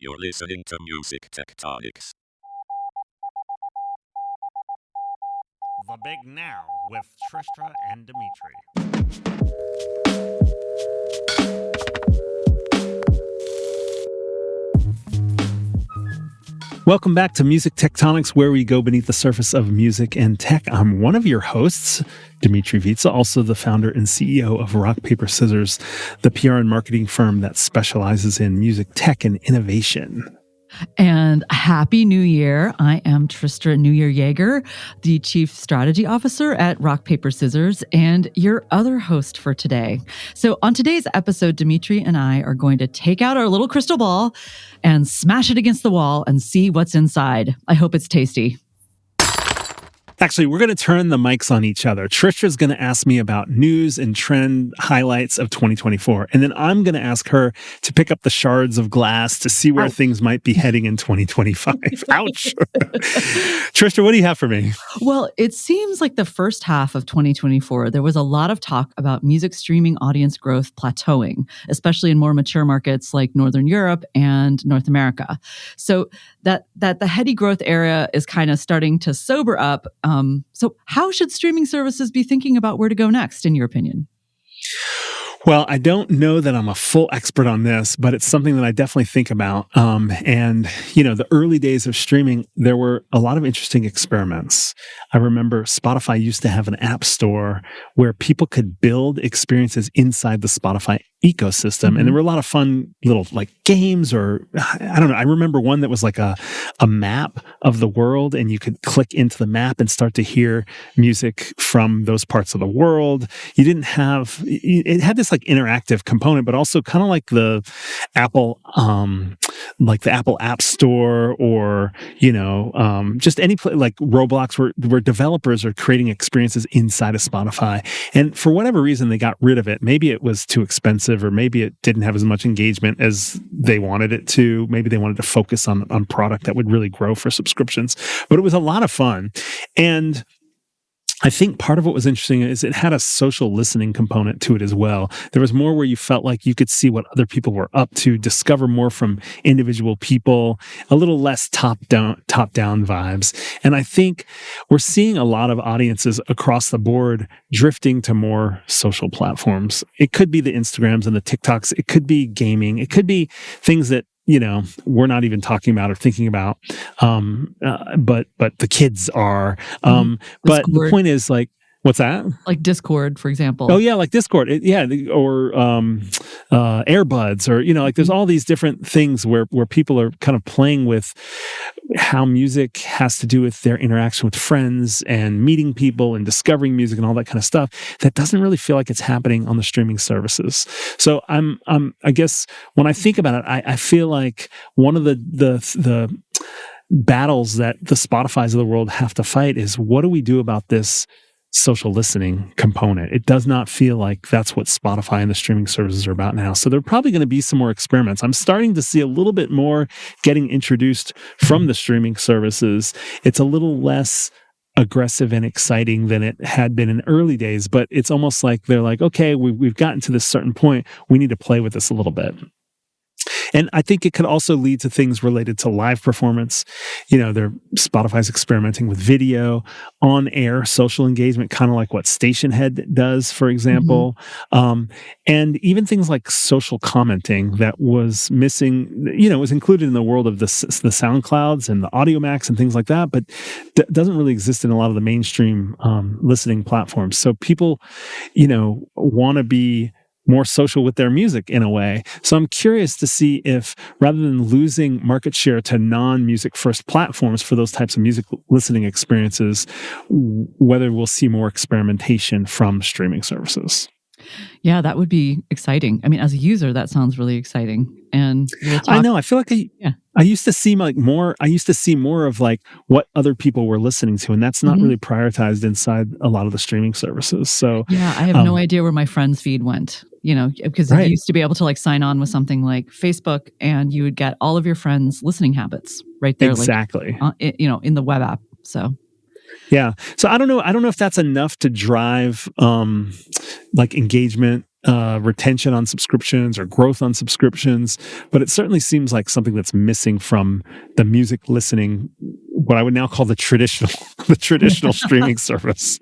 You're listening to Music Tectonics. The Big Now with Tristra and Dmitri. Welcome back to Music Tectonics, where we go beneath the surface of music and tech. I'm one of your hosts, Dmitri Vitsa, also the founder and CEO of Rock, Paper, Scissors, the PR and marketing firm that specializes in music tech and innovation. And Happy New Year. I am Tristra New Year Yeager, the Chief Strategy Officer at Rock, Paper, Scissors, and your other host for today. So on today's episode, Dmitri and I are going to take out our little crystal ball and smash it against the wall and see what's inside. I hope it's tasty. Actually, we're going to turn the mics on each other. Tristra's going to ask me about news and trend highlights of 2024. And then I'm going to ask her to pick up the shards of glass to see where things might be heading in 2025. Ouch. Tristra, what do you have for me? Well, it seems like the first half of 2024, there was a lot of talk about music streaming audience growth plateauing, especially in more mature markets like Northern Europe and North America. So that the heady growth area is kind of starting to sober up. So how should streaming services be thinking about where to go next, in your opinion? Well, I don't know that I'm a full expert on this, but it's something that I definitely think about. And, you know, the early days of streaming, there were a lot of interesting experiments. I remember Spotify used to have an app store where people could build experiences inside the Spotify ecosystem. And there were a lot of fun little like games or I don't know. I remember one that was like a map of the world and you could click into the map and start to hear music from those parts of the world. You didn't have, it had this like interactive component, but also kind of like the Apple App Store or, you know, just any place like Roblox where developers are creating experiences inside of Spotify. And for whatever reason, they got rid of it. Maybe it was too expensive or maybe it didn't have as much engagement as they wanted it to. Maybe they wanted to focus on product that would really grow for subscriptions. But it was a lot of fun. And I think part of what was interesting is it had a social listening component to it as well. There was more where you felt like you could see what other people were up to, discover more from individual people, a little less top-down vibes. And I think we're seeing a lot of audiences across the board drifting to more social platforms. It could be the Instagrams and the TikToks. It could be gaming. It could be things that you know, we're not even talking about or thinking about, but the kids are. But the point is, like, what's that? Like Discord, for example. Oh yeah, like Discord, or AirBuds, or you know, like there's all these different things where people are kind of playing with how music has to do with their interaction with friends and meeting people and discovering music and all that kind of stuff. That doesn't really feel like it's happening on the streaming services. So I guess when I think about it, I feel like one of the battles that the Spotifys of the world have to fight is, what do we do about this social listening component? It does not feel like that's what Spotify and the streaming services are about now. So there are probably going to be some more experiments. I'm starting to see a little bit more getting introduced from the streaming services. It's a little less aggressive and exciting than it had been in early days, but it's almost like they're like, okay, we've gotten to this certain point. We need to play with this a little bit. And I think it could also lead to things related to live performance. You know, Spotify's experimenting with video, on-air social engagement, kind of like what Stationhead does, for example. And even things like social commenting that was missing, you know, was included in the world of the SoundClouds and the AudioMax and things like that, but doesn't really exist in a lot of the mainstream listening platforms. So people, you know, want to be more social with their music in a way. So I'm curious to see if, rather than losing market share to non-music first platforms for those types of music listening experiences, whether we'll see more experimentation from streaming services. Yeah, that would be exciting. I mean, as a user, that sounds really exciting. And I know. I feel like I used to see more of like what other people were listening to, and that's not really prioritized inside a lot of the streaming services. So yeah, I have no idea where my friends feed went. You know, because you used to be able to like sign on with something like Facebook, and you would get all of your friends' listening habits right there, exactly. Like, you know, in the web app. So. Yeah. So I don't know if that's enough to drive like engagement retention on subscriptions or growth on subscriptions, but it certainly seems like something that's missing from the music listening, what I would now call the traditional streaming service.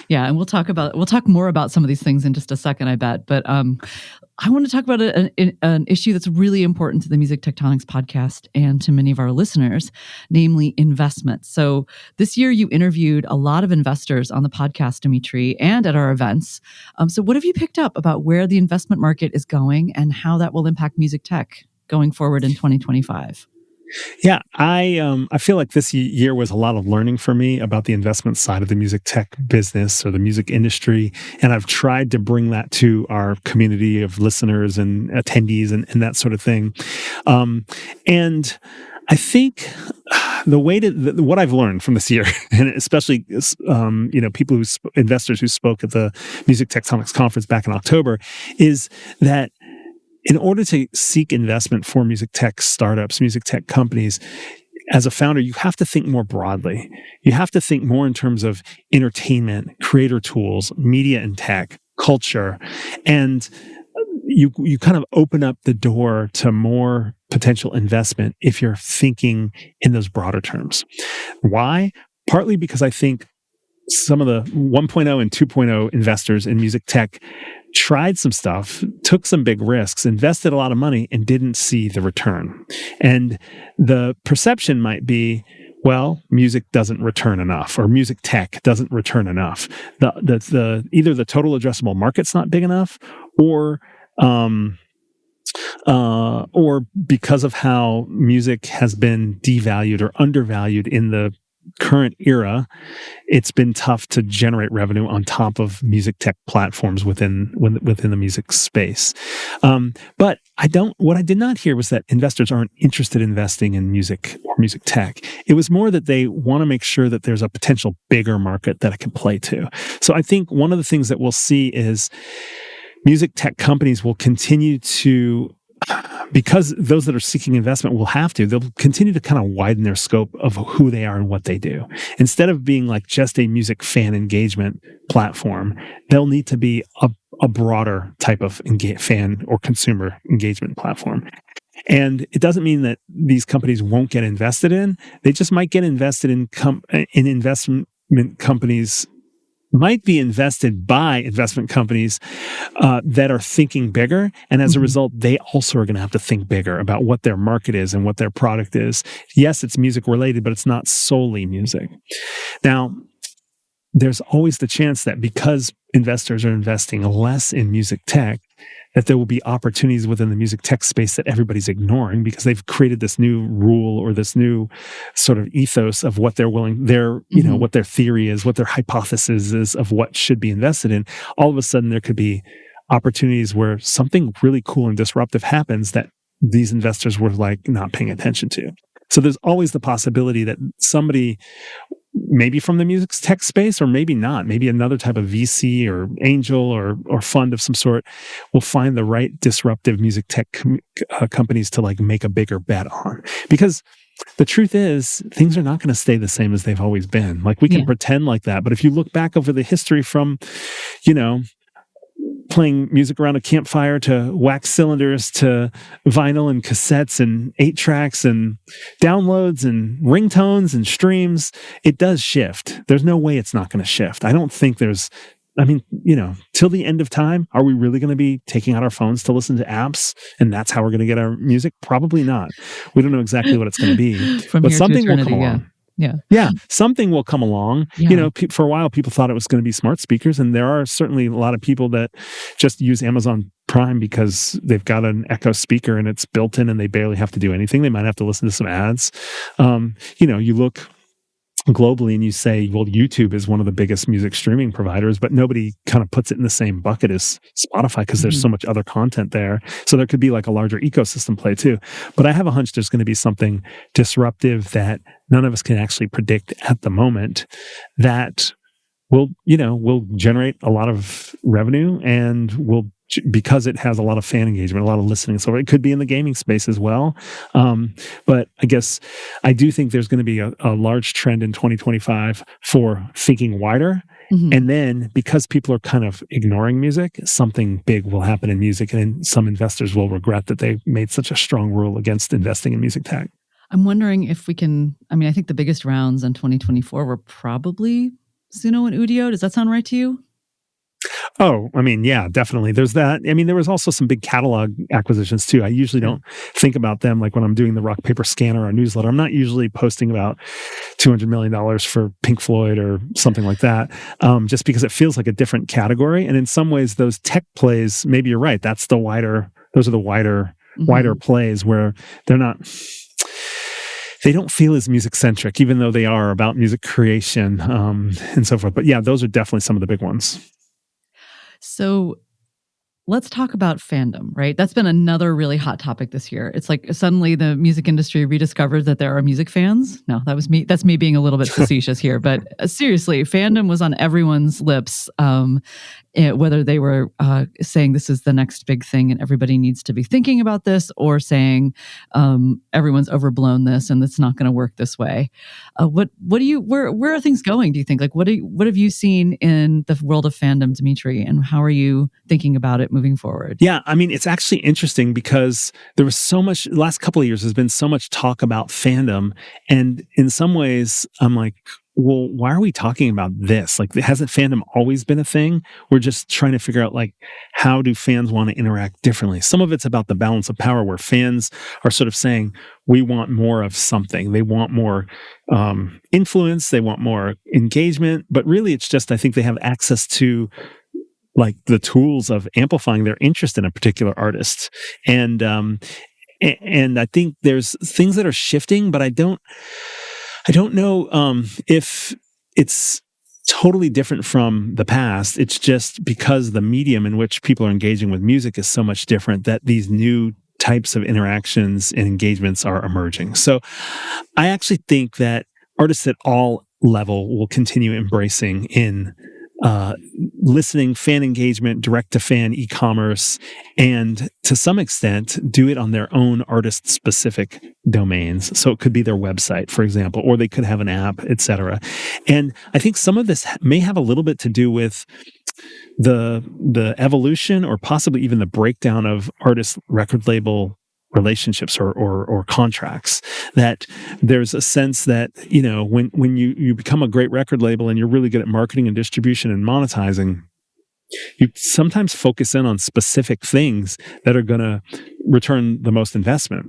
Yeah, and we'll talk more about some of these things in just a second, I bet. But I want to talk about an issue that's really important to the Music Tectonics podcast and to many of our listeners, namely investment. So this year you interviewed a lot of investors on the podcast, Dmitri, and at our events. So what have you picked up about where the investment market is going and how that will impact music tech going forward in 2025? Yeah, I feel like this year was a lot of learning for me about the investment side of the music tech business or the music industry, and I've tried to bring that to our community of listeners and attendees and that sort of thing. And I think the way what I've learned from this year, and especially people investors who spoke at the Music Tectonics conference back in October, is that in order to seek investment for music tech startups, music tech companies, as a founder, you have to think more broadly. You have to think more in terms of entertainment, creator tools, media and tech, culture, and you kind of open up the door to more potential investment if you're thinking in those broader terms. Why? Partly because I think some of the 1.0 and 2.0 investors in music tech tried some stuff, took some big risks, invested a lot of money, and didn't see the return. And the perception might be, well, music doesn't return enough, or music tech doesn't return enough. The either the total addressable market's not big enough, or because of how music has been devalued or undervalued in the current era, it's been tough to generate revenue on top of music tech platforms within the music space. But what I did not hear was that investors aren't interested in investing in music or music tech. It was more that they want to make sure that there's a potential bigger market that it can play to. So I think one of the things that we'll see is music tech companies will continue to, because those that are seeking investment they'll continue to kind of widen their scope of who they are and what they do. Instead of being like just a music fan engagement platform, they'll need to be a broader type of fan or consumer engagement platform. And it doesn't mean that these companies won't get invested in. They just might get invested in investment companies, might be invested by investment companies that are thinking bigger. And as a result, they also are going to have to think bigger about what their market is and what their product is. Yes, it's music related, but it's not solely music. Now, there's always the chance that because investors are investing less in music tech, that there will be opportunities within the music tech space that everybody's ignoring because they've created this new rule or this new sort of ethos of what they're willing, what their theory is, what their hypothesis is of what should be invested in. All of a sudden, there could be opportunities where something really cool and disruptive happens that these investors were like not paying attention to. So there's always the possibility that somebody, maybe from the music tech space, or maybe not, maybe another type of VC or angel or fund of some sort, will find the right disruptive music tech companies to like make a bigger bet on. Because the truth is, things are not going to stay the same as they've always been. Like we can pretend like that, but if you look back over the history from, playing music around a campfire to wax cylinders to vinyl and cassettes and 8-tracks and downloads and ringtones and streams, it does shift. There's no way it's not going to shift. I don't think till the end of time, are we really going to be taking out our phones to listen to apps and that's how we're going to get our music? Probably not. We don't know exactly what it's going to be, but something will come along. Yeah. Something will come along. Yeah. For a while, people thought it was going to be smart speakers. And there are certainly a lot of people that just use Amazon Prime because they've got an Echo speaker and it's built in and they barely have to do anything. They might have to listen to some ads. You look globally and you say, well, YouTube is one of the biggest music streaming providers, but nobody kind of puts it in the same bucket as Spotify because there's so much other content there. So there could be like a larger ecosystem play too. But I have a hunch there's going to be something disruptive that none of us can actually predict at the moment that will generate a lot of revenue and will because it has a lot of fan engagement, a lot of listening. So it could be in the gaming space as well. But I guess I do think there's going to be a large trend in 2025 for thinking wider. And then because people are kind of ignoring music, something big will happen in music, and some investors will regret that they made such a strong rule against investing in music tech. I'm wondering if we can, I think the biggest rounds in 2024 were probably Suno and Udio. Does that sound right to you? Oh, yeah, definitely. There's that. There was also some big catalog acquisitions too. I usually don't think about them like when I'm doing the Rock Paper Scanner or newsletter. I'm not usually posting about $200 million for Pink Floyd or something like that, just because it feels like a different category. And in some ways, those tech plays, maybe you're right. Those are the wider plays where they're not. They don't feel as music centric, even though they are about music creation and so forth. But yeah, those are definitely some of the big ones. So let's talk about fandom, right? That's been another really hot topic this year. It's like suddenly the music industry rediscovered that there are music fans. No, that was me. That's me being a little bit facetious here. But seriously, fandom was on everyone's lips, whether they were saying this is the next big thing and everybody needs to be thinking about this, or saying everyone's overblown this and it's not going to work this way. Where are things going, do you think? Like, what have you seen in the world of fandom, Dmitri, and how are you thinking about it moving forward? Yeah, it's actually interesting because there was so much, the last couple of years, there's been so much talk about fandom. And in some ways, I'm like, well, why are we talking about this? Like, hasn't fandom always been a thing? We're just trying to figure out, like, how do fans want to interact differently? Some of it's about the balance of power, where fans are sort of saying, we want more of something. They want more influence. They want more engagement. But really, it's just, I think they have access to, like, the tools of amplifying their interest in a particular artist. And I think there's things that are shifting, but I don't know if it's totally different from the past. It's just because the medium in which people are engaging with music is so much different that these new types of interactions and engagements are emerging. So I actually think that artists at all level will continue embracing in listening, fan engagement, direct-to-fan e-commerce, and to some extent do it on their own artist-specific domains. So it could be their website, for example, or they could have an app, etc. And I think some of this may have a little bit to do with the evolution or possibly even the breakdown of artist record label relationships or contracts. That there's a sense that, when you become a great record label and you're really good at marketing and distribution and monetizing, you sometimes focus in on specific things that are going to return the most investment.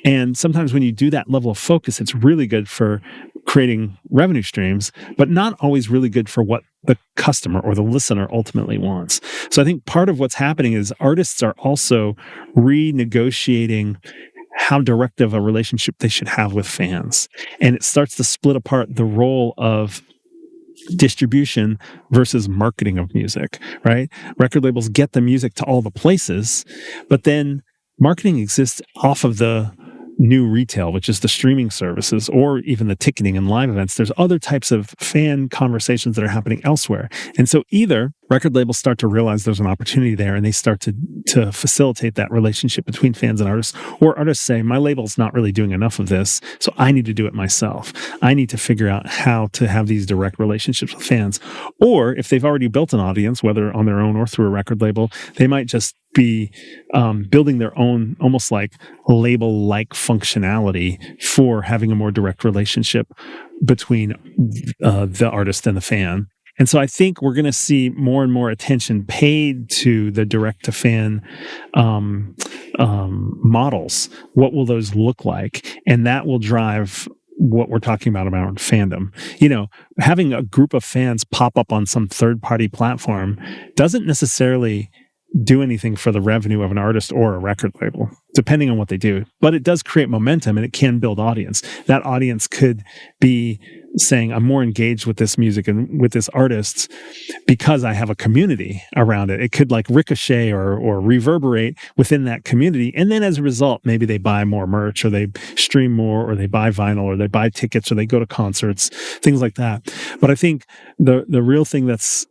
And sometimes when you do that level of focus, it's really good for creating revenue streams, but not always really good for what the customer or the listener ultimately wants. So I think part of what's happening is artists are also renegotiating how direct of a relationship they should have with fans. And it starts to split apart the role of distribution versus marketing of music, right? Record labels get the music to all the places, but then marketing exists off of the new retail, which is the streaming services or even the ticketing and live events. There's other types of fan conversations that are happening elsewhere. And so either record labels start to realize there's an opportunity there and they start to facilitate that relationship between fans and artists, or artists say, my label's not really doing enough of this, so I need to do it myself. I need to figure out how to have these direct relationships with fans. Or if they've already built an audience, whether on their own or through a record label, they might just be building their own almost like label-like functionality for having a more direct relationship between the artist and the fan. And so I think we're going to see more and more attention paid to the direct-to-fan models. What will those look like? And that will drive what we're talking about fandom. Having a group of fans pop up on some third-party platform doesn't necessarily do anything for the revenue of an artist or a record label, depending on what they do. But it does create momentum and it can build audience. That audience could be saying, I'm more engaged with this music and with this artist because I have a community around it. It could like ricochet or reverberate within that community. And then as a result, maybe they buy more merch or they stream more or they buy vinyl or they buy tickets or they go to concerts, things like that. But I think the real thing that's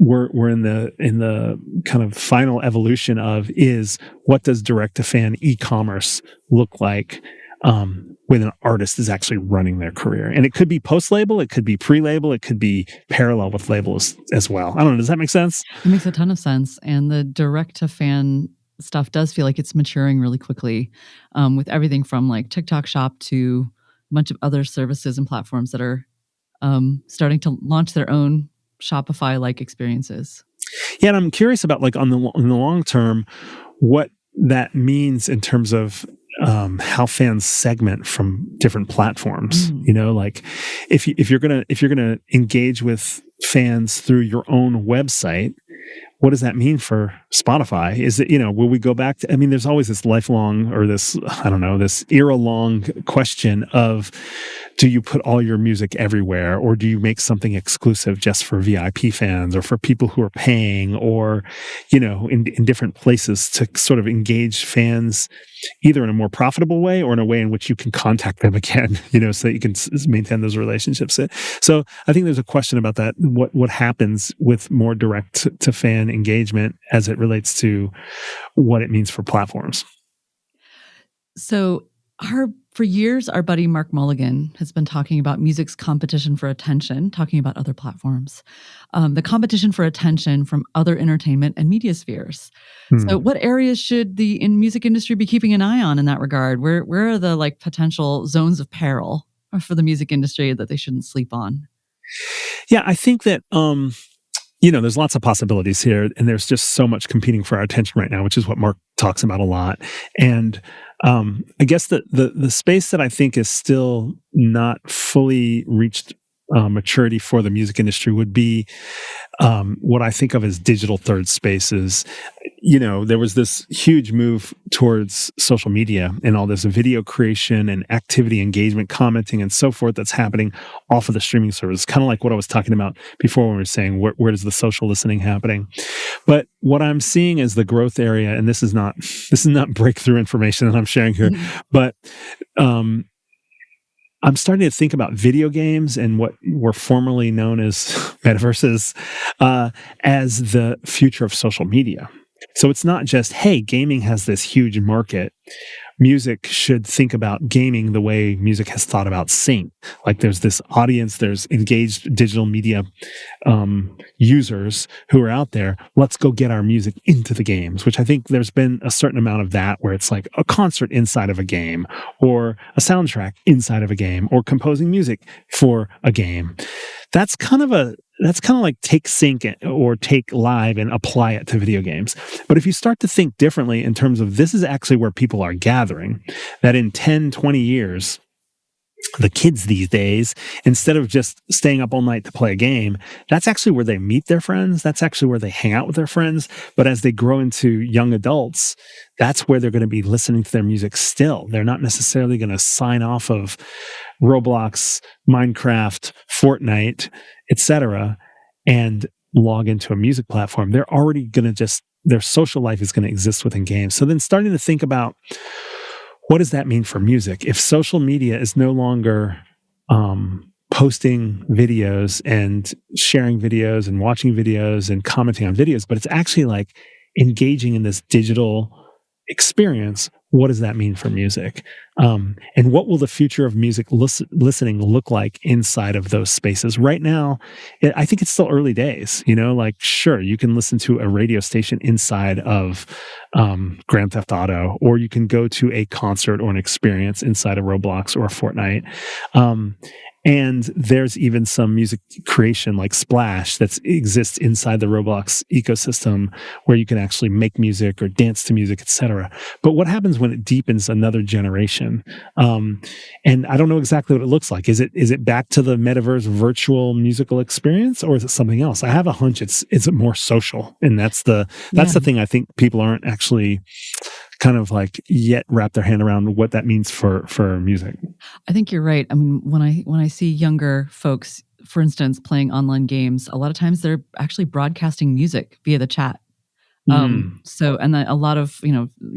we're in the kind of final evolution of is what does direct to fan e-commerce look like when an artist is actually running their career. And it could be post-label, it could be pre-label, it could be parallel with labels as well. I don't know. Does that make sense? It makes a ton of sense. And the direct to fan stuff does feel like it's maturing really quickly, with everything from like TikTok Shop to a bunch of other services and platforms that are starting to launch their own Shopify-like experiences. Yeah, and I'm curious about like in the long term, what that means in terms of how fans segment from different platforms. You know, like if you're gonna engage with fans through your own website, what does that mean for Spotify? Is it, will we go back to, I mean, there's always this lifelong or this, I don't know, this era long question of, do you put all your music everywhere, or do you make something exclusive just for VIP fans or for people who are paying, or, in different places to sort of engage fans either in a more profitable way or in a way in which you can contact them again, so that you can maintain those relationships. So I think there's a question about that. What happens with more direct to fan engagement as it relates to what it means for platforms? So for years, our buddy Mark Mulligan has been talking about music's competition for attention, talking about other platforms, the competition for attention from other entertainment and media spheres. So what areas should the music industry be keeping an eye on in that regard? Where are the like potential zones of peril for the music industry that they shouldn't sleep on? Yeah, I think that there's lots of possibilities here, and there's just so much competing for our attention right now, which is what Mark talks about a lot. And I guess the space that I think is still not fully reached maturity for the music industry would be what I think of as digital third spaces. There was this huge move towards social media and all this video creation and activity engagement, commenting and so forth that's happening off of the streaming service. Kind of like what I was talking about before when we were saying, where does the social listening happening? But what I'm seeing as the growth area, and this is not breakthrough information that I'm sharing here, but I'm starting to think about video games and what were formerly known as metaverses as the future of social media. So it's not just, hey, gaming has this huge market. Music should think about gaming the way music has thought about sync. Like there's this audience, there's engaged digital media users who are out there. Let's go get our music into the games, which I think there's been a certain amount of that where it's like a concert inside of a game or a soundtrack inside of a game or composing music for a game. That's kind of like take sync or take live and apply it to video games. But if you start to think differently in terms of this is actually where people are gathering, that in 10, 20 years, the kids these days, instead of just staying up all night to play a game, that's actually where they meet their friends. That's actually where they hang out with their friends. But as they grow into young adults, that's where they're going to be listening to their music still. They're not necessarily going to sign off of Roblox, Minecraft, Fortnite, etc., and log into a music platform. They're already going to their social life is going to exist within games. So then starting to think about, what does that mean for music? If social media is no longer posting videos and sharing videos and watching videos and commenting on videos, but it's actually like engaging in this digital experience, what does that mean for music? And what will the future of music listening look like inside of those spaces? Right now, I think it's still early days. Like, sure, you can listen to a radio station inside of Grand Theft Auto, or you can go to a concert or an experience inside of Roblox or Fortnite. And there's even some music creation like Splash that exists inside the Roblox ecosystem where you can actually make music or dance to music, etc. But what happens when it deepens another generation? And I don't know exactly what it looks like. Is it back to the metaverse virtual musical experience, or is it something else? I have a hunch it's more social, and that's the thing I think people aren't actually kind of like yet wrap their hand around what that means for music. I think you're right. I mean, when I see younger folks, for instance, playing online games, a lot of times they're actually broadcasting music via the chat. So, and then a lot of,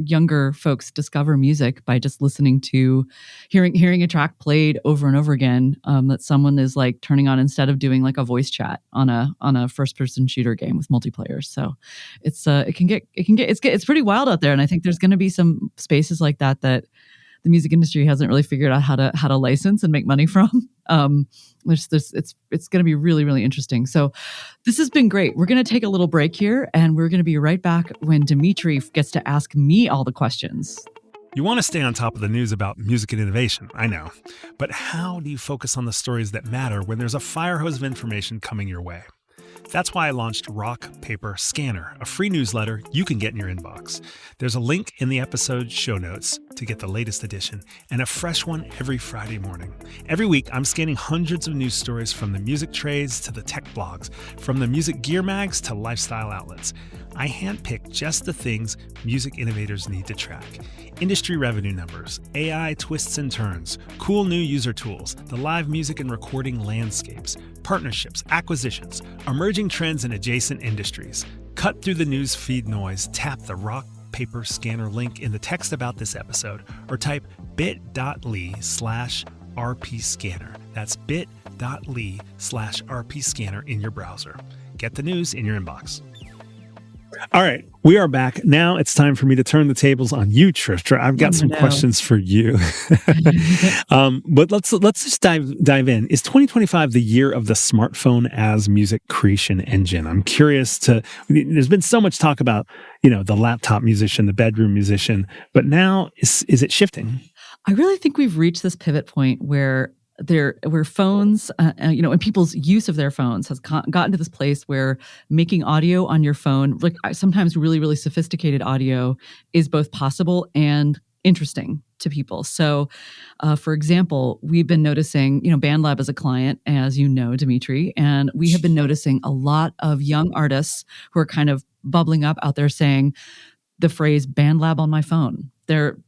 younger folks discover music by just listening to, hearing a track played over and over again, that someone is like turning on instead of doing like a voice chat on a first person shooter game with multiplayer. So it's pretty wild out there. And I think there's going to be some spaces like that the music industry hasn't really figured out how to license and make money from. It's going to be really, really interesting. So this has been great. We're going to take a little break here, and we're going to be right back when Dmitri gets to ask me all the questions. You want to stay on top of the news about music and innovation, I know. But how do you focus on the stories that matter when there's a fire hose of information coming your way? That's why I launched Rock, Paper, Scanner, a free newsletter you can get in your inbox. There's a link in the episode show notes to get the latest edition, and a fresh one every Friday morning. Every week, I'm scanning hundreds of news stories from the music trades to the tech blogs, from the music gear mags to lifestyle outlets. I handpick just the things music innovators need to track. Industry revenue numbers, AI twists and turns, cool new user tools, the live music and recording landscapes, partnerships, acquisitions, emerging trends in adjacent industries. Cut through the news feed noise, tap the Rock, Paper, Scanner link in the text about this episode, or type bit.ly/rpscanner. That's bit.ly/rpscanner in your browser. Get the news in your inbox. All right, we are back. Now it's time for me to turn the tables on you, Tristra. I've got some questions for you. But let's just dive in. Is 2025 the year of the smartphone as music creation engine? I'm curious there's been so much talk about, the laptop musician, the bedroom musician, but now is it shifting? I really think we've reached this pivot point where phones, and people's use of their phones has gotten to this place where making audio on your phone, like sometimes really, really sophisticated audio, is both possible and interesting to people. So, for example, we've been noticing, BandLab is a client, as you know, Dmitri, and we have been noticing a lot of young artists who are kind of bubbling up out there saying the phrase BandLab on my phone. They're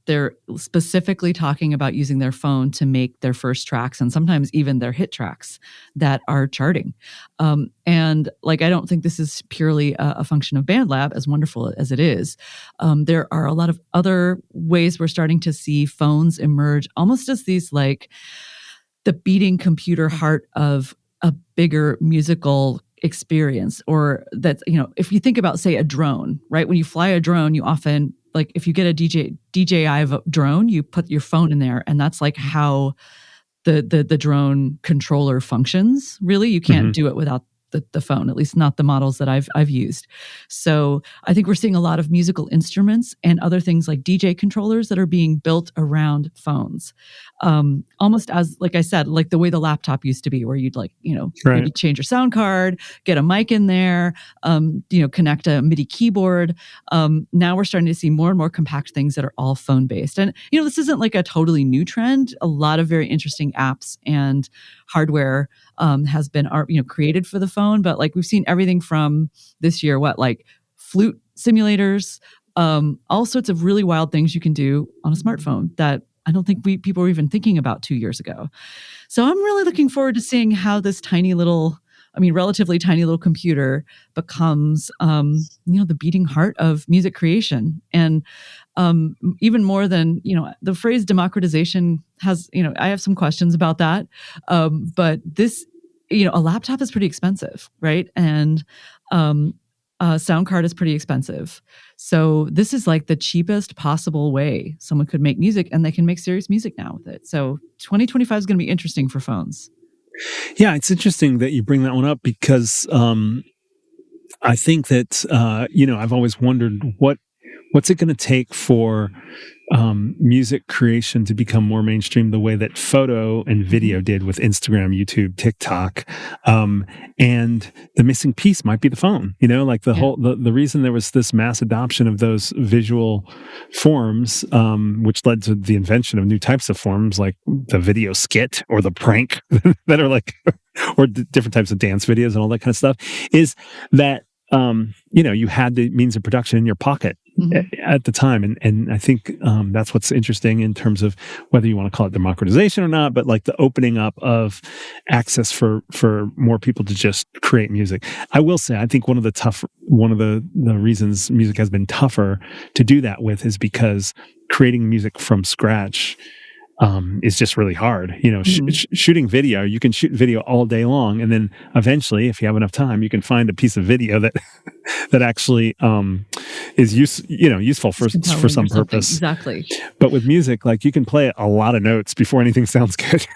specifically talking about using their phone to make their first tracks, and sometimes even their hit tracks that are charting. And I don't think this is purely a function of BandLab, as wonderful as it is. There are a lot of other ways we're starting to see phones emerge almost as these the beating computer heart of a bigger musical experience. Or that, if you think about, say, a drone, right? When you fly a drone, you often, if you get a DJI drone, you put your phone in there, and that's how the drone controller functions. Really, you can't do it without the phone, at least not the models that I've used. So I think we're seeing a lot of musical instruments and other things like DJ controllers that are being built around phones. Almost as, like I said, like the way the laptop used to be, where you'd maybe change your sound card, get a mic in there, connect a MIDI keyboard. Now we're starting to see more and more compact things that are all phone based. And, this isn't a totally new trend. A lot of very interesting apps and hardware has been created for the phone, but we've seen everything from this year, flute simulators, all sorts of really wild things you can do on a smartphone that I don't think people were even thinking about 2 years ago. So I'm really looking forward to seeing how this relatively tiny little computer becomes, the beating heart of music creation. And even more than, the phrase democratization has, I have some questions about that. But this, a laptop is pretty expensive, right? And a sound card is pretty expensive. So this is the cheapest possible way someone could make music, and they can make serious music now with it. So 2025 is going to be interesting for phones. Yeah, it's interesting that you bring that one up because I think that, I've always wondered what's it going to take for music creation to become more mainstream the way that photo and video did with Instagram, YouTube, TikTok. And the missing piece might be the phone, the reason there was this mass adoption of those visual forms, which led to the invention of new types of forms like the video skit or the prank that are or different types of dance videos and all that kind of stuff, is that you had the means of production in your pocket. at the time. And I think that's what's interesting in terms of whether you want to call it democratization or not, but like the opening up of access for more people to just create music. I will say, I think one of the reasons music has been tougher to do that with is because creating music from scratch is just really hard. Shooting video, you can shoot video all day long, and then eventually, if you have enough time, you can find a piece of video that that actually is useful for some purpose. Exactly. But with music, like you can play a lot of notes before anything sounds good.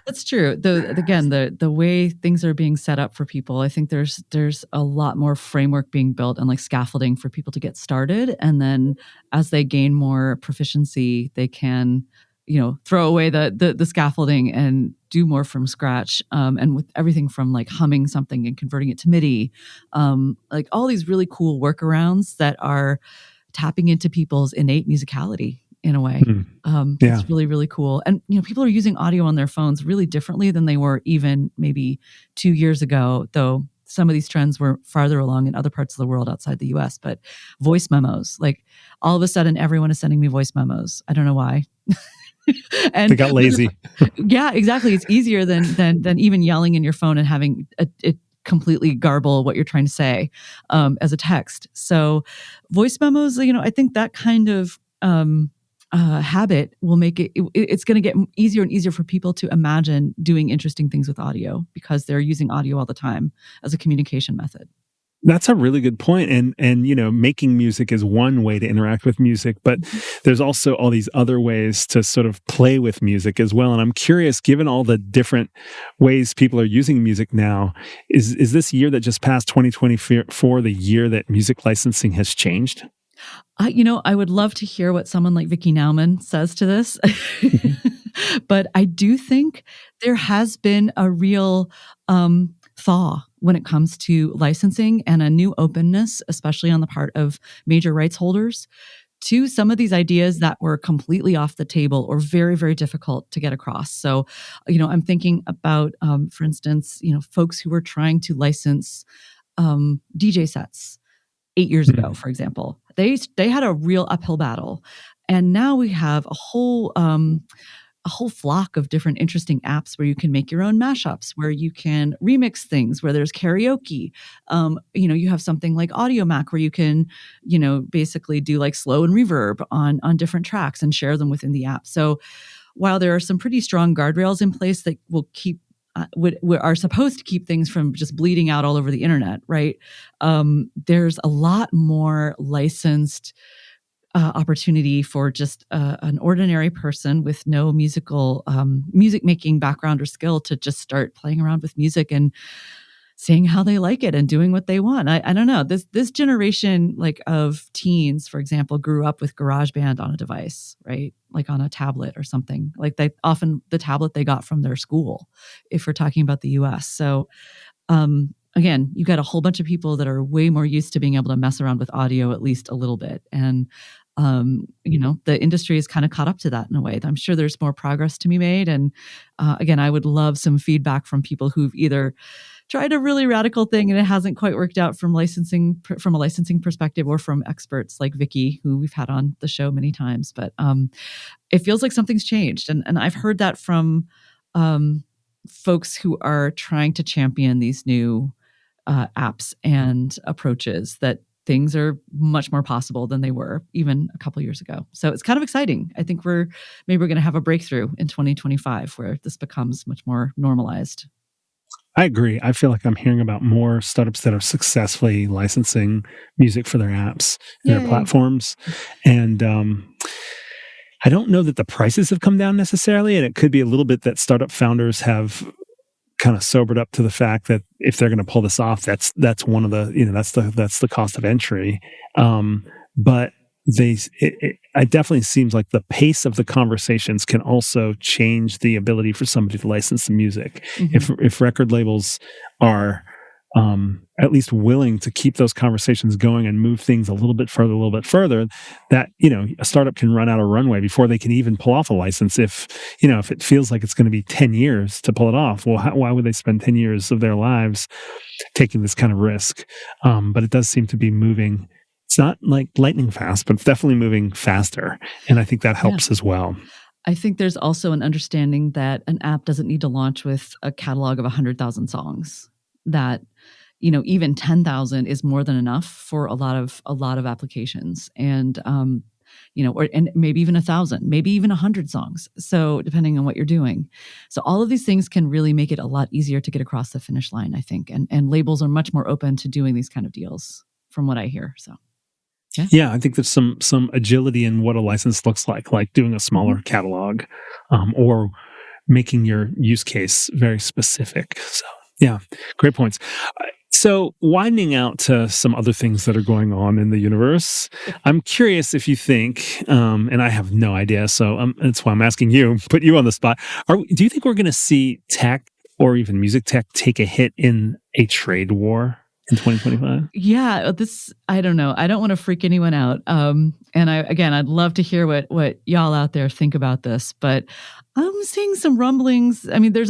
That's true. The way things are being set up for people, I think there's a lot more framework being built and like scaffolding for people to get started, and then as they gain more proficiency, they can throw away the scaffolding and do more from scratch. And with everything from like humming something and converting it to MIDI, like all these really cool workarounds that are tapping into people's innate musicality in a way. It's really, really cool. And, people are using audio on their phones really differently than they were even maybe 2 years ago, though some of these trends were farther along in other parts of the world outside the US. But voice memos, like all of a sudden everyone is sending me voice memos. I don't know why. And they got lazy. Yeah, exactly. It's easier than even yelling in your phone and having it completely garble what you're trying to say as a text. So voice memos, I think that kind of habit will make it's going to get easier and easier for people to imagine doing interesting things with audio because they're using audio all the time as a communication method. That's a really good point. And making music is one way to interact with music, but there's also all these other ways to sort of play with music as well. And I'm curious, given all the different ways people are using music now, is this year that just passed 2024 the year that music licensing has changed? I would love to hear what someone like Vicky Nauman says to this. But I do think there has been a real thaw when it comes to licensing and a new openness, especially on the part of major rights holders, to some of these ideas that were completely off the table or very, very difficult to get across. So, I'm thinking about, for instance, folks who were trying to license DJ sets 8 years ago, for example. They had a real uphill battle. And now we have a whole flock of different interesting apps where you can make your own mashups, where you can remix things, where there's karaoke. You have something like AudioMac where you can, basically do like slow and reverb on different tracks and share them within the app. So while there are some pretty strong guardrails in place that will keep are supposed to keep things from just bleeding out all over the internet, right? There's a lot more licensed opportunity for just an ordinary person with no music making background or skill to just start playing around with music and seeing how they like it and doing what they want. I don't know. This generation of teens, for example, grew up with GarageBand on a device, right? Like on a tablet or something. Like they often the tablet they got from their school, if we're talking about the US. So again, you got a whole bunch of people that are way more used to being able to mess around with audio at least a little bit. And the industry is kind of caught up to that in a way. I'm sure there's more progress to be made. And again, I would love some feedback from people who've either tried a really radical thing and it hasn't quite worked out from a licensing perspective, or from experts like Vicky, who we've had on the show many times. But it feels like something's changed. And I've heard that from folks who are trying to champion these new apps and approaches, that things are much more possible than they were even a couple years ago. So it's kind of exciting. I think we're going to have a breakthrough in 2025 where this becomes much more normalized. I agree. I feel like I'm hearing about more startups that are successfully licensing music for their apps and their platforms. And I don't know that the prices have come down necessarily. And it could be a little bit that startup founders have kind of sobered up to the fact that if they're going to pull this off, that's one of the, that's the cost of entry. But it definitely seems like the pace of the conversations can also change the ability for somebody to license the music. Mm-hmm. If record labels are at least willing to keep those conversations going and move things a little bit further, that, a startup can run out of runway before they can even pull off a license. If it feels like it's going to be 10 years to pull it off, well, why would they spend 10 years of their lives taking this kind of risk? But it does seem to be moving. It's not like lightning fast, but it's definitely moving faster. And I think that helps as well. I think there's also an understanding that an app doesn't need to launch with a catalog of 100,000 songs. That, even 10,000 is more than enough for a lot of applications, and and maybe even 1,000, maybe even 100 songs. So depending on what you're doing, so all of these things can really make it a lot easier to get across the finish line, I think, and labels are much more open to doing these kind of deals, from what I hear. So. Yeah, I think there's some agility in what a license looks like doing a smaller catalog, or making your use case very specific. So, yeah, great points. So, winding out to some other things that are going on in the universe, I'm curious if you think, and I have no idea, so that's why I'm asking you, put you on the spot. Do you think we're going to see tech or even music tech take a hit in a trade war in 2025? Yeah, I don't know. I don't want to freak anyone out. And I'd love to hear what y'all out there think about this, but I'm seeing some rumblings. I mean, there's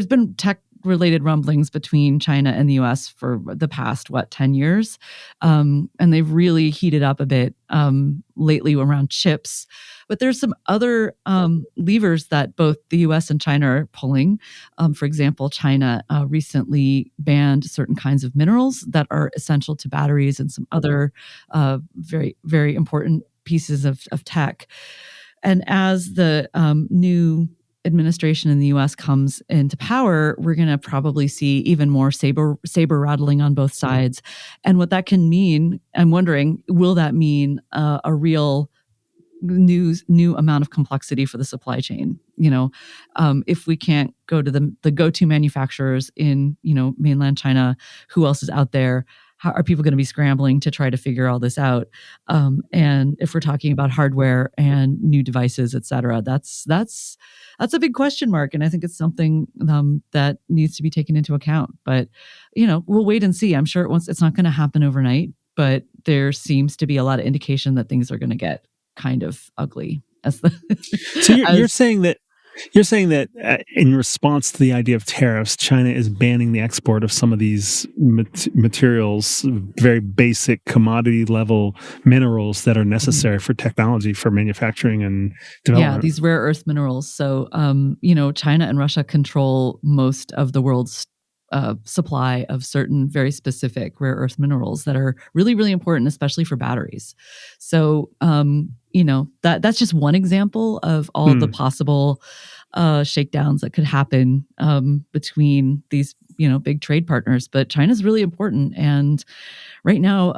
been tech related rumblings between China and the US for the past 10 years. And they've really heated up a bit lately around chips. But there's some other levers that both the US and China are pulling. For example, China recently banned certain kinds of minerals that are essential to batteries and some other very, very important pieces of tech. And as the new administration in the US comes into power, we're going to probably see even more saber rattling on both sides. And what that can mean, I'm wondering, will that mean a real new amount of complexity for the supply chain? If we can't go to the go-to manufacturers in mainland China, who else is out there? How are people going to be scrambling to try to figure all this out? And if we're talking about hardware and new devices, et cetera, that's a big question mark. And I think it's something that needs to be taken into account. But, we'll wait and see. I'm sure it's not going to happen overnight, but there seems to be a lot of indication that things are going to get kind of ugly. So you're saying that in response to the idea of tariffs, China is banning the export of some of these materials, very basic commodity level minerals that are necessary for technology, for manufacturing and development. Yeah, these rare earth minerals. So, China and Russia control most of the world's supply of certain very specific rare earth minerals that are really, really important, especially for batteries. So, that's just one example of all the possible shakedowns that could happen between these, big trade partners. But China's really important. And right now,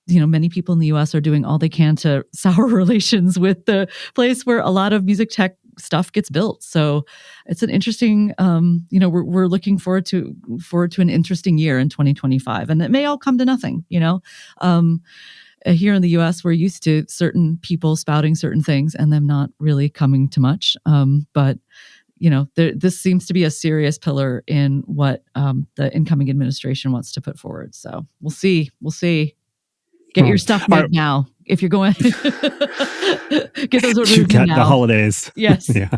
many people in the US are doing all they can to sour relations with the place where a lot of music tech stuff gets built. So it's an interesting, we're looking forward to an interesting year in 2025, and it may all come to nothing. Here in the US, we're used to certain people spouting certain things and them not really coming to much. But this seems to be a serious pillar in what the incoming administration wants to put forward. So we'll see. Get your stuff made now. If you're going, get those orders You've got now. the holidays. Yes. Yeah.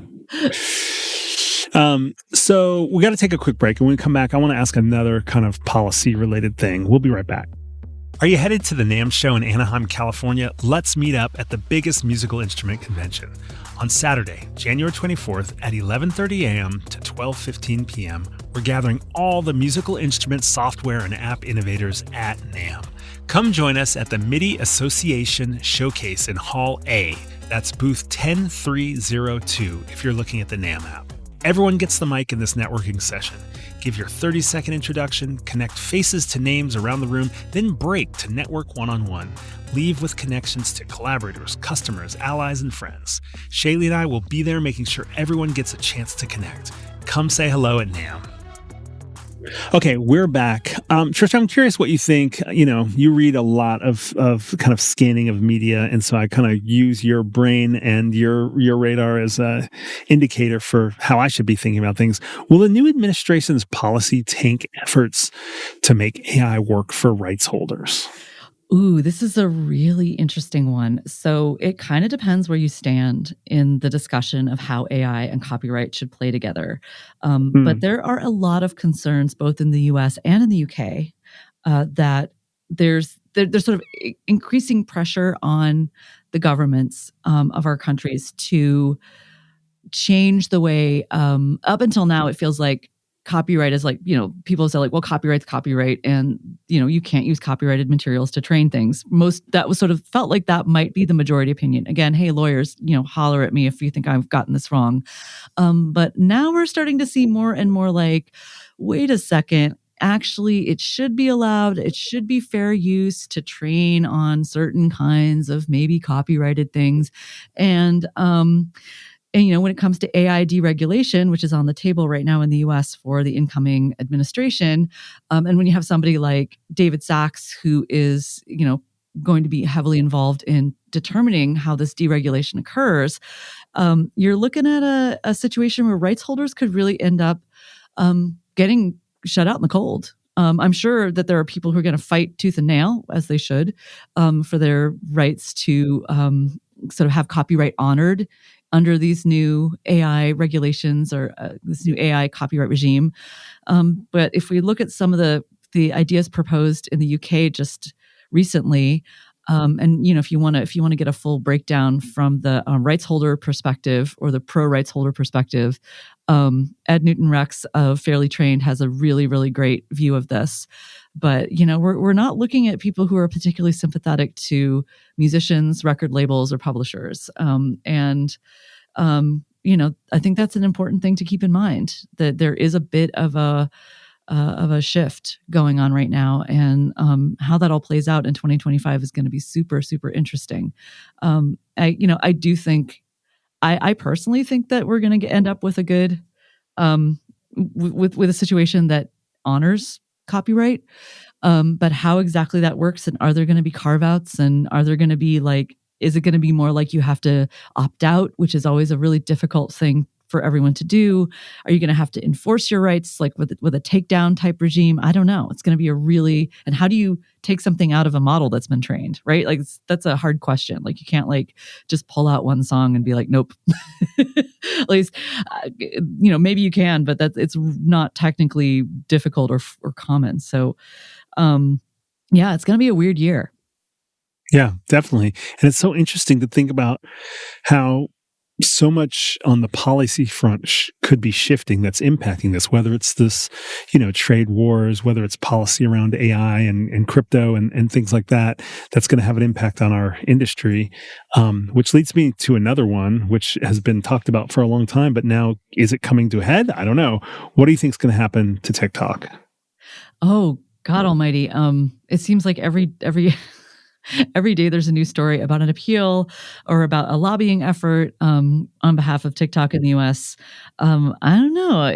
So we got to take a quick break, and when we come back, I want to ask another kind of policy related thing. We'll be right back. Are you headed to the NAMM show in Anaheim, California? Let's meet up at the biggest musical instrument convention on Saturday, January 24th at 11:30 a.m. to 12:15 p.m. We're gathering all the musical instrument software and app innovators at NAMM. Come join us at the MIDI Association Showcase in Hall A. That's booth 10302 if you're looking at the NAMM app. Everyone gets the mic in this networking session. Give your 30-second introduction, connect faces to names around the room, then break to network one-on-one. Leave with connections to collaborators, customers, allies, and friends. Shaylee and I will be there making sure everyone gets a chance to connect. Come say hello at NAMM. Okay, we're back. Tristra, I'm curious what you think. You read a lot of kind of scanning of media, and so I kind of use your brain and your radar as a indicator for how I should be thinking about things. Will the new administration's policy tank efforts to make AI work for rights holders? Ooh, this is a really interesting one. So it kind of depends where you stand in the discussion of how AI and copyright should play together. But there are a lot of concerns both in the US and in the UK that there's there's sort of increasing pressure on the governments of our countries to change the way. Up until now, it feels like copyright is like, people say like, well, copyright's copyright, and you can't use copyrighted materials to train things. That was sort of felt like that might be the majority opinion. Again, hey, lawyers, holler at me if you think I've gotten this wrong. But now we're starting to see more and more like, wait a second, actually, it should be allowed. It should be fair use to train on certain kinds of maybe copyrighted things. And when it comes to AI deregulation, which is on the table right now in the US for the incoming administration, and when you have somebody like David Sachs, who is, going to be heavily involved in determining how this deregulation occurs, you're looking at a situation where rights holders could really end up getting shut out in the cold. I'm sure that there are people who are going to fight tooth and nail, as they should, for their rights to sort of have copyright honored under these new AI regulations or this new AI copyright regime. But if we look at some of the ideas proposed in the UK just recently, and if you want to get a full breakdown from the rights holder perspective or the pro rights holder perspective, Ed Newton Rex of Fairly Trained has a really, really great view of this. But we're not looking at people who are particularly sympathetic to musicians, record labels, or publishers. I think that's an important thing to keep in mind, that there is a bit of a shift going on right now, and how that all plays out in 2025 is going to be super, super interesting. I do think, I personally think that we're going to end up with a good, with a situation that honors copyright. But how exactly that works, and are there going to be carve outs, and are there going to be is it going to be more like you have to opt out, which is always a really difficult thing for everyone to do? Are you going to have to enforce your rights like with a takedown type regime? I don't know. It's going to be and how do you take something out of a model that's been trained, right? Like that's a hard question. Like you can't just pull out one song and be like, nope. At least, maybe you can, but it's not technically difficult or common. So, it's going to be a weird year. Yeah, definitely. And it's so interesting to think about how so much on the policy front could be shifting that's impacting this, whether it's this, trade wars, whether it's policy around AI and crypto and things like that, that's going to have an impact on our industry, which leads me to another one, which has been talked about for a long time, but now is it coming to a head? I don't know. What do you think is going to happen to TikTok? Oh, God almighty. It seems like every day there's a new story about an appeal or about a lobbying effort on behalf of TikTok in the US. I don't know.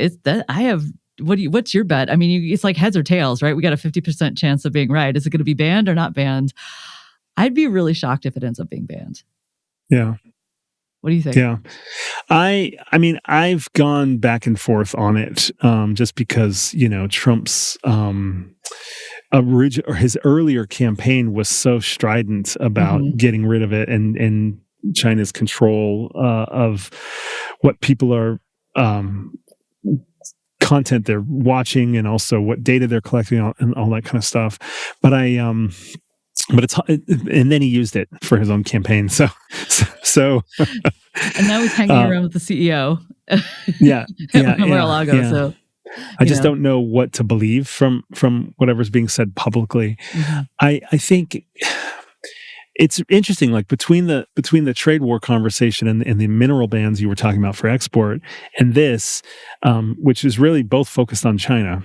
What's your bet? I mean, it's like heads or tails, right? We got a 50% chance of being right. Is it going to be banned or not banned? I'd be really shocked if it ends up being banned. Yeah. What do you think? Yeah. I mean, I've gone back and forth on it, just because, Trump's, his earlier campaign was so strident about getting rid of it and China's control of what people are, content they're watching, and also what data they're collecting and all that kind of stuff. But and then he used it for his own campaign. So and now he's hanging around with the CEO. Yeah. Mar-a-Lago. Yeah. So I just don't know what to believe from whatever's being said publicly. Mm-hmm. I think it's interesting, like between the trade war conversation and the mineral bans you were talking about for export, and this, which is really both focused on China.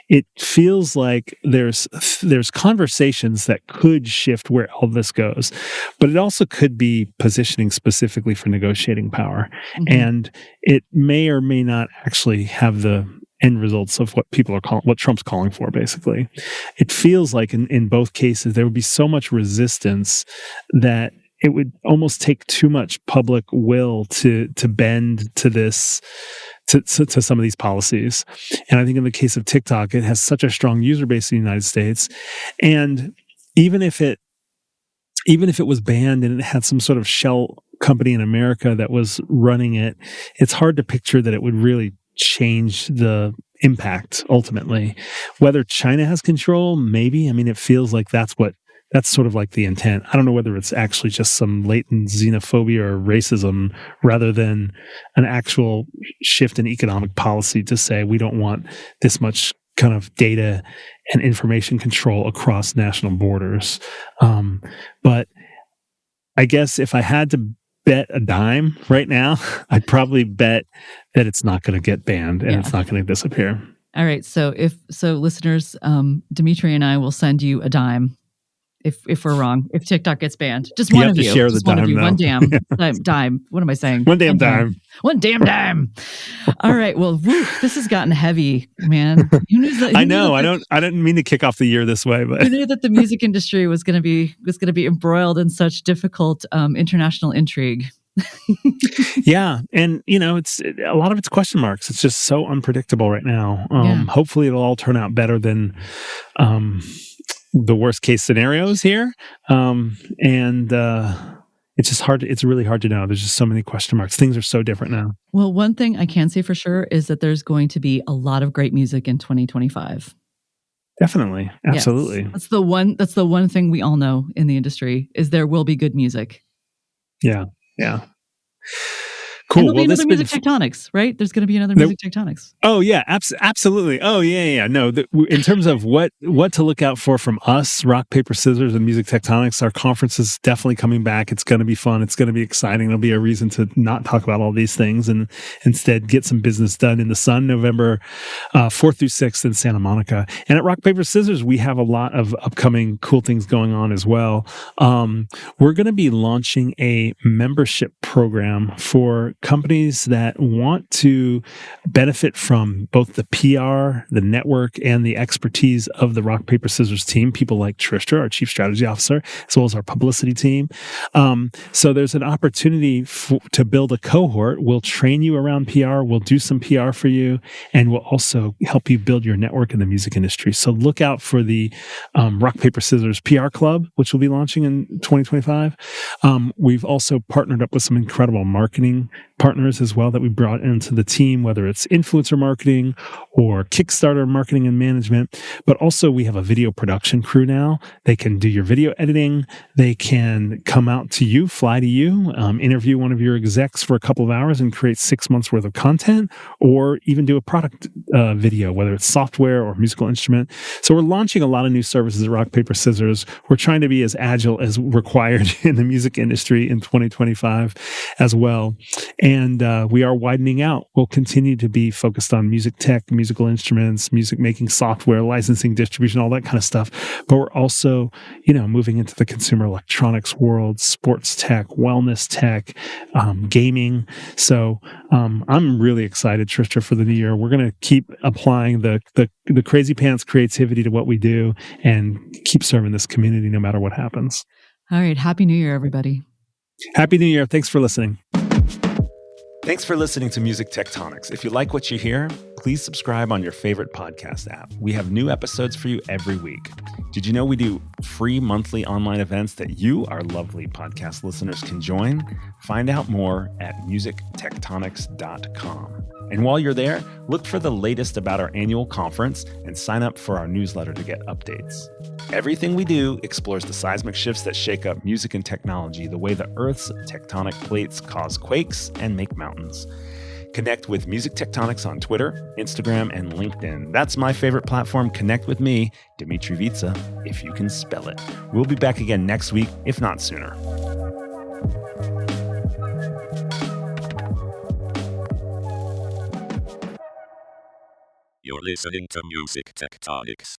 It feels like there's conversations that could shift where all this goes, but it also could be positioning specifically for negotiating power, and it may or may not actually have the end results of what Trump's calling for. Basically, it feels like in both cases there would be so much resistance that it would almost take too much public will to bend to this. To some of these policies. And I think in the case of TikTok, it has such a strong user base in the United States. And even if it was banned and it had some sort of shell company in America that was running it, it's hard to picture that it would really change the impact ultimately. Whether China has control, maybe. I mean, it feels like that's sort of like the intent. I don't know whether it's actually just some latent xenophobia or racism rather than an actual shift in economic policy to say we don't want this much kind of data and information control across national borders. But I guess if I had to bet a dime right now, I'd probably bet that it's not going to get banned and it's not going to disappear. All right. So listeners, Dmitri and I will send you a dime if we're wrong. If TikTok gets banned, just one of you. Share the dime, one damn dime. What am I saying? One damn dime. One damn dime. All right. Well, this has gotten heavy, man. I know. I didn't mean to kick off the year this way, but who knew that the music industry was going to be embroiled in such difficult international intrigue? Yeah, and it's a lot of it's question marks. It's just so unpredictable right now. Hopefully, it'll all turn out better than the worst case scenarios here. And it's just hard. It's really hard to know. There's just so many question marks. Things are so different now. Well, one thing I can say for sure is that there's going to be a lot of great music in 2025. Definitely, absolutely. Yes. That's the one thing we all know in the industry is there will be good music. Yeah. Cool. There'll be another music tectonics, right? There's going to be another music tectonics. Oh yeah, absolutely. Oh yeah. No, in terms of what to look out for from us, Rock Paper Scissors and Music Tectonics, our conference is definitely coming back. It's going to be fun. It's going to be exciting. There'll be a reason to not talk about all these things and instead get some business done in the sun. November 4th through 6th in Santa Monica. And at Rock Paper Scissors, we have a lot of upcoming cool things going on as well. We're going to be launching a membership program for companies that want to benefit from both the PR, the network, and the expertise of the Rock, Paper, Scissors team, people like Tristra, our Chief Strategy Officer, as well as our publicity team. So there's an opportunity to build a cohort. We'll train you around PR. We'll do some PR for you, and we'll also help you build your network in the music industry. So look out for the Rock, Paper, Scissors PR Club, which will be launching in 2025. We've also partnered up with some incredible marketing partners as well that we brought into the team, whether it's influencer marketing or Kickstarter marketing and management. But also we have a video production crew now. They can do your video editing. They can come out to you, fly to you, interview one of your execs for a couple of hours and create 6 months worth of content, or even do a product video, whether it's software or musical instrument. So we're launching a lot of new services at Rock, Paper, Scissors. We're trying to be as agile as required in the music industry in 2025 as well. And we are widening out. We'll continue to be focused on music tech, musical instruments, music making software, licensing, distribution, all that kind of stuff. But we're also, moving into the consumer electronics world, sports tech, wellness tech, gaming. So I'm really excited, Tristra, for the new year. We're going to keep applying the crazy pants creativity to what we do and keep serving this community no matter what happens. All right. Happy New Year, everybody. Happy New Year. Thanks for listening. Thanks for listening to Music Tectonics. If you like what you hear, please subscribe on your favorite podcast app. We have new episodes for you every week. Did you know we do free monthly online events that you, our lovely podcast listeners, can join? Find out more at musictectonics.com. And while you're there, look for the latest about our annual conference and sign up for our newsletter to get updates. Everything we do explores the seismic shifts that shake up music and technology, the way the Earth's tectonic plates cause quakes and make mountains. Connect with Music Tectonics on Twitter, Instagram, and LinkedIn. That's my favorite platform. Connect with me, Dmitri Vitsa, if you can spell it. We'll be back again next week, if not sooner. You're listening to Music Tectonics.